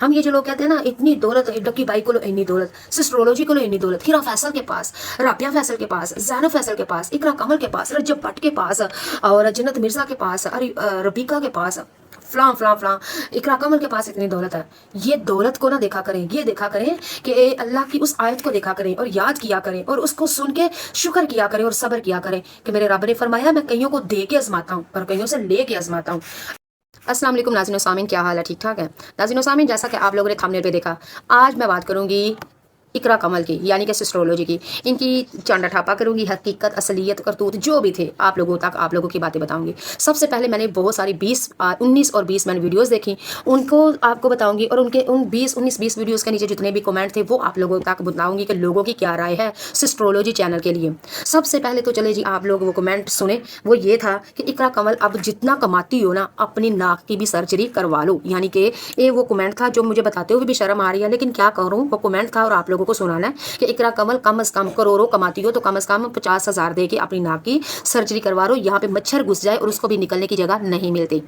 हम ये जो लोग कहते हैं ना, इतनी दौलत, डक्की बाई को लो इतनी दौलत, सिस्ट्रोलॉजी को लो इतनी दौलत, हिरा फैसल के पास, राबिया फैसल के पास, जैनब फैसल के पास, इकरा कमल के पास, रजब भट्ट के पास और जन्नत मिर्जा के पास, रबीका के पास, फलां फलां फलां, इकरा कमल के पास इतनी दौलत है। ये दौलत को ना देखा करें, ये देखा करें कि अल्लाह की उस आयत को देखा करें और याद किया करें और उसको सुन के शुक्र किया करें और सब्र किया करें कि मेरे रब ने फरमाया मैं कईयों को दे के आजमाता हूँ और कईयों से ले के आजमाता हूँ। अस्सलाम वालेकुम नाज़रीन सामीन, क्या हाल है? ठीक ठाक है नाज़रीन सामीन। जैसा कि आप लोगों ने थंबनेल पे देखा, आज मैं बात करूंगी इकरा कमल की, यानी कि एस्ट्रोलॉजी की। इनकी चांदा ठापा करूंगी, हकीकत, असलियत, करतूत जो भी थे आप लोगों तक, आप लोगों की बातें बताऊंगी। सबसे पहले मैंने बहुत सारी 19 और 20 मैंने वीडियोस देखी, उनको आपको बताऊंगी और उनके उन 19-20 वीडियोस के नीचे जितने भी कमेंट थे वो आप लोगों तक बताऊंगी कि लोगों की क्या राय है एस्ट्रोलॉजी चैनल के लिए। सबसे पहले तो चले जी, आप लोग वो कमेंट सुने। वो ये था कि इकरा कमल अब जितना कमाती हो ना, अपनी नाक की भी सर्जरी करवा लो। यानी कि ये वो कमेंट था जो मुझे बताते हुए भी शर्म आ रही है, लेकिन क्या करूँ, वो कमेंट था और आप लोगों को सुनाना है कि इकरा कमल कम से कम करोड़ों कमाती हो तो कम से कम 50,000 दे के अपनी नाक की सर्जरी करवा लो, यहाँ पे मच्छर घुस जाए और उसको भी निकलने की जगह नहीं मिलती।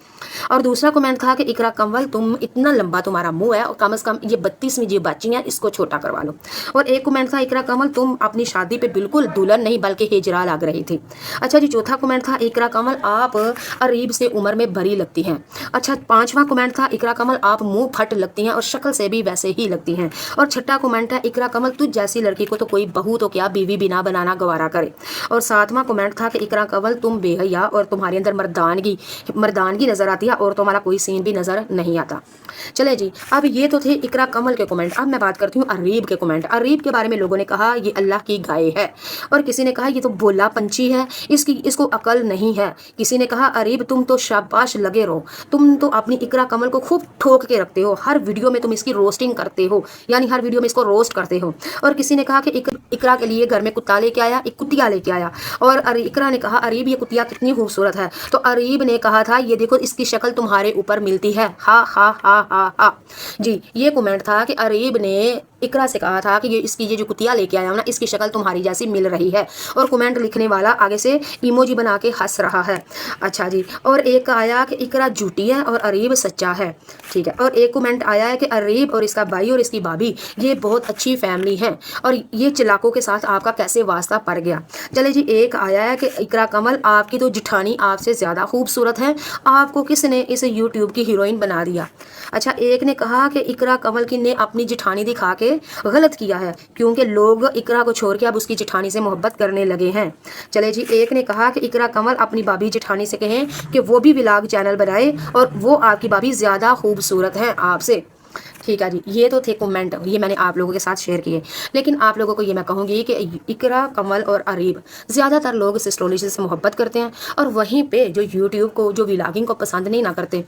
और दूसरा कमेंट था कि इकरा कमल तुम इतना लंबा तुम्हारा मुंह है और कम से कम ये 32वीं जो बच्ची है इसको छोटा करवा लो। और एक कमेंट था, इकरा कमल तुम अपनी शादी पे बिल्कुल दुल्हन नहीं बल्कि हिजरा लग रही थी। अच्छा जी, चौथा कमेंट था, इकरा कमल आप अरीब से उम्र में बड़ी लगती हैं। अच्छा, पांचवा कमेंट था, इकरा कमल आप मुंह फट लगती हैं और शक्ल से भी वैसे ही लगती हैं। और छठा कमेंट है, इकरा कमल तुझ जैसी लड़की को तो कोई बहू तो क्या बीवी बिना बनाना गवारा करे। और सातवां कमेंट था कि इकरा कमल तुम बेहया और तुम्हारे अंदर मर्दानगी नजर आती है और तुम्हारा कोई सीन भी नजर नहीं आता। चले जी, अब ये तो थे इकरा कमल के कमेंट। अब मैं बात करती हूँ अरीब के कमेंट। अरीब के बारे में लोगों ने कहा ये अल्लाह की गाय है, और किसी ने कहा ये तो बोला पंछी है, इसको अकल नहीं है। किसी ने कहा अरीब तुम तो शाबाश लगे रहो, तुम तो अपनी इकरा कमल को खूब ठोक के रखते हो, हर वीडियो में तुम इसकी रोस्टिंग करते हो, यानी हर वीडियो में इसको रोस्ट करते हो। और किसी ने कहा कि इकरा के लिए घर में कुत्ता लेके आया, एक कुतिया लेके आया। और इकरा ने कहा अरीब ये कुतिया कितनी खूबसूरत है, तो अरीब ने कहा था ये देखो इसकी शक्ल तुम्हारे ऊपर मिलती है, हा हा हा हा हा। जी, ये कमेंट था कि अरीब ने इकरा से कहा था कि ये जो कुतिया लेके आया हूं ना, इसकी शक्ल तुम्हारी जैसी मिल रही है। और कमेंट लिखने वाला आगे से इमोजी बना के हंस रहा है। अच्छा जी, और एक आया कि इकरा झूठी है और अरीब सच्चा है। ठीक है, और एक कमेंट आया है कि अरीब और इसका भाई और इसकी भाभी ये बहुत अच्छी फैमिली है और ये चिलाकों के साथ आपका कैसे वास्ता पड़ गया। चले जी, एक आया है कि इकरा कमल आपकी तो जिठानी आपसे ज़्यादा खूबसूरत है, आपको किसने इस यूट्यूब की हीरोइन बना दिया। अच्छा, एक ने कहा कि इकरा कमल की ने अपनी जिठानी दिखा के गलत किया है क्योंकि लोग इकरा को छोड़ के अब उसकी जिठानी से मोहब्बत करने लगे हैं। चले जी, एक ने कहा कि इकरा कमल अपनी भाभी जिठानी से कहें कि वो भी व्लॉग चैनल बनाए और वो आपकी भाभी ज़्यादा खूबसूरत है आपसे। ठीक है जी, ये तो थे कमेंट, ये मैंने आप लोगों के साथ शेयर किए। लेकिन आप लोगों को ये मैं कहूँगी कि इकरा कमल और अरीब ज़्यादातर लोग इस एस्ट्रोलॉजी से मोहब्बत करते हैं और वहीं पे जो यूट्यूब को, जो व्लॉगिंग को पसंद नहीं ना करते,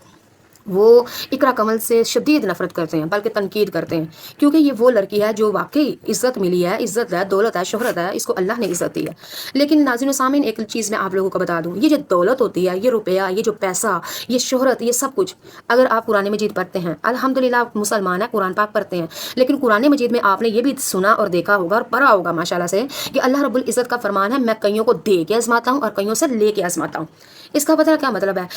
वो इकरा कमल से शदीद नफरत करते हैं, बल्कि तनकीद करते हैं, क्योंकि ये वो लड़की है जो वाकई इज़्ज़त मिली है, इज़्ज़त है, दौलत है, शोहरत है, इसको अल्लाह ने इज़्ज़त दी है। लेकिन नाज़रीन सामीन, एक चीज़ मैं आप लोगों को बता दूँ, ये जो दौलत होती है, ये रुपया, ये जो पैसा, ये शोहरत, ये सब कुछ, अगर आप कुरान मजीद पढ़ते हैं, अल्हम्दुलिल्लाह आप मुसलमान हैं, कुरान पाक पढ़ते हैं, लेकिन कुरान मजीद में आपने ये भी सुना और देखा होगा और पढ़ा होगा माशाल्लाह से कि अल्लाह रब्बुल इज़्ज़त का फरमान है, मैं कईयों को दे के आजमाता हूँ और कईयों से ले के आजमाता हूँ। इसका पता क्या मतलब है?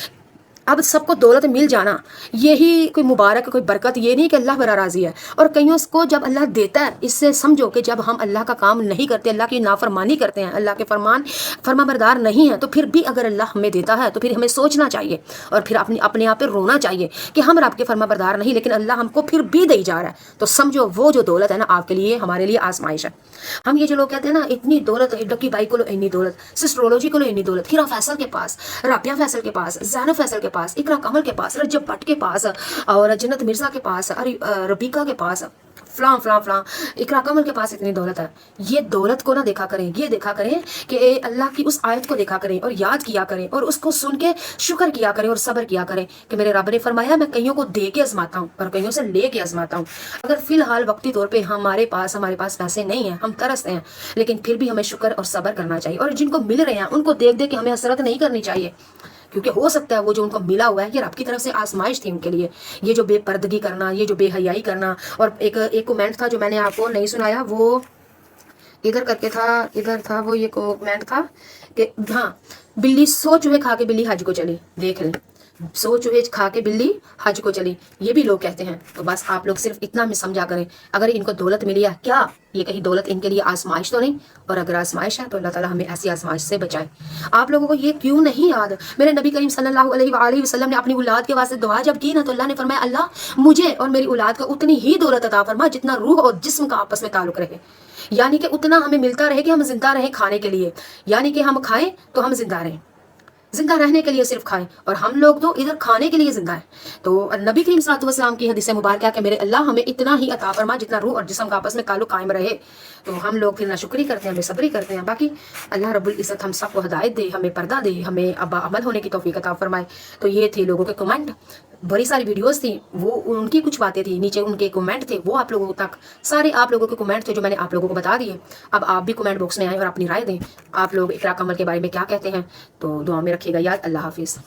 अब सबको दौलत मिल जाना यही कोई मुबारक, कोई बरकत, ये नहीं कि अल्लाह बड़ा राजी है। और कईयों को जब अल्लाह देता है, इससे समझो कि जब हम अल्लाह का काम नहीं करते, अल्लाह की नाफरमानी करते हैं, अल्लाह के फरमाबरदार नहीं है, तो फिर भी अगर अल्लाह हमें देता है तो फिर हमें सोचना चाहिए और फिर अपने आप पे रोना चाहिए कि हम रब के फरमाबरदार नहीं, लेकिन अल्लाह हमको फिर भी दे जा रहा है। तो समझो वो जो दौलत है ना, आपके लिए, हमारे लिए आजमाइश है। हम ये जो लोग कहते हैं ना, इतनी दौलत, डक्की बाई को लो इतनी दौलत, सिस्ट्रोलॉजी को लो इतनी दौलत, हिरा फैसल के पास, राबिया फैसल के पास, जैनब फैसल के पास, इकरा कमल के पास, रजब भट्ट के पास और जन्नत मिर्जा के पास, रबीका के पास, फलां फलां फलां, इकरा कमल के पास इतनी दौलत है। ये दौलत को ना देखा करें, ये देखा करें कि अल्लाह की उस आयत को देखा करें और याद किया करें और उसको सुन के शुक्र किया करें और सब्र किया करें कि मेरे रब ने फरमाया मैं कईयों को दे के आजमाता हूँ और कईयों से ले के आजमाता हूँ। अगर फिलहाल वक्ती तौर पे हमारे पास पैसे नहीं है, हम तरसते हैं, लेकिन फिर भी हमें शुक्र और सब्र करना चाहिए। और जिनको मिल रहे हैं उनको देख देख के हमें हसरत नहीं करनी चाहिए, क्योंकि हो सकता है वो जो उनको मिला हुआ है ये रब की तरफ से आजमाइश थी उनके लिए। ये जो बेपर्दगी करना, ये जो बेहयाई करना। और एक कमेंट था जो मैंने आपको नहीं सुनाया, वो इधर करके था, इधर था, वो ये कमेंट था कि हाँ, बिल्ली 100 चूहे खा के बिल्ली हज को चली, देख लें। سو چوہے کھا کے بلی حج کو چلی، یہ بھی لوگ کہتے ہیں۔ تو بس آپ لوگ صرف اتنا میں سمجھا کریں، اگر ان کو دولت ملی ہے، کیا یہ کہیں دولت ان کے لیے آزمائش تو نہیں؟ اور اگر آزمائش ہے تو اللہ تعالیٰ ہمیں ایسی آزمائش سے بچائے۔ آپ لوگوں کو یہ کیوں نہیں یاد؟ میرے نبی کریم صلی اللہ علیہ وآلہ وسلم نے اپنی اولاد کے واسطے دعا جب کی نا، تو اللہ نے فرمایا اللہ مجھے اور میری اولاد کو اتنی ہی دولت عطا فرما جتنا روح اور جسم کا آپس میں تعلق رہے، یعنی کہ اتنا ہمیں ملتا رہے کہ ہم زندہ رہیں کھانے کے لیے، یعنی کہ ہم کھائیں تو ہم زندہ رہیں، زندہ رہنے کے لیے صرف کھائیں، اور ہم لوگ تو ادھر کھانے کے لیے زندہ ہیں۔ تو نبی کریم صلی اللہ علیہ وسلم کی حدیث مبارکہ کہ میرے اللہ ہمیں اتنا ہی عطا فرما جتنا روح اور جسم کا آپس میں تعلق قائم رہے۔ تو ہم لوگ پھر ناشکری کرتے ہیں، بے صبری کرتے ہیں۔ باقی اللہ رب العزت ہم سب کو ہدایت دے، ہمیں پردہ دے، ہمیں عمل ہونے کی توفیق عطا فرمائے۔ تو یہ تھے لوگوں کے کمنٹ، بڑی ساری ویڈیوز تھیں، وہ ان کی کچھ باتیں تھیں، نیچے ان کے کمنٹ تھے، وہ آپ لوگوں تک سارے آپ لوگوں کے کمنٹ تھے جو میں نے آپ لوگوں کو بتا دیے۔ اب آپ بھی کمنٹ باکس میں آئیں اور اپنی رائے دیں، آپ لوگ اقراء کمل کے بارے میں کیا کہتے ہیں۔ تو دعا میں رکھیے گا یاد۔ اللہ حافظ۔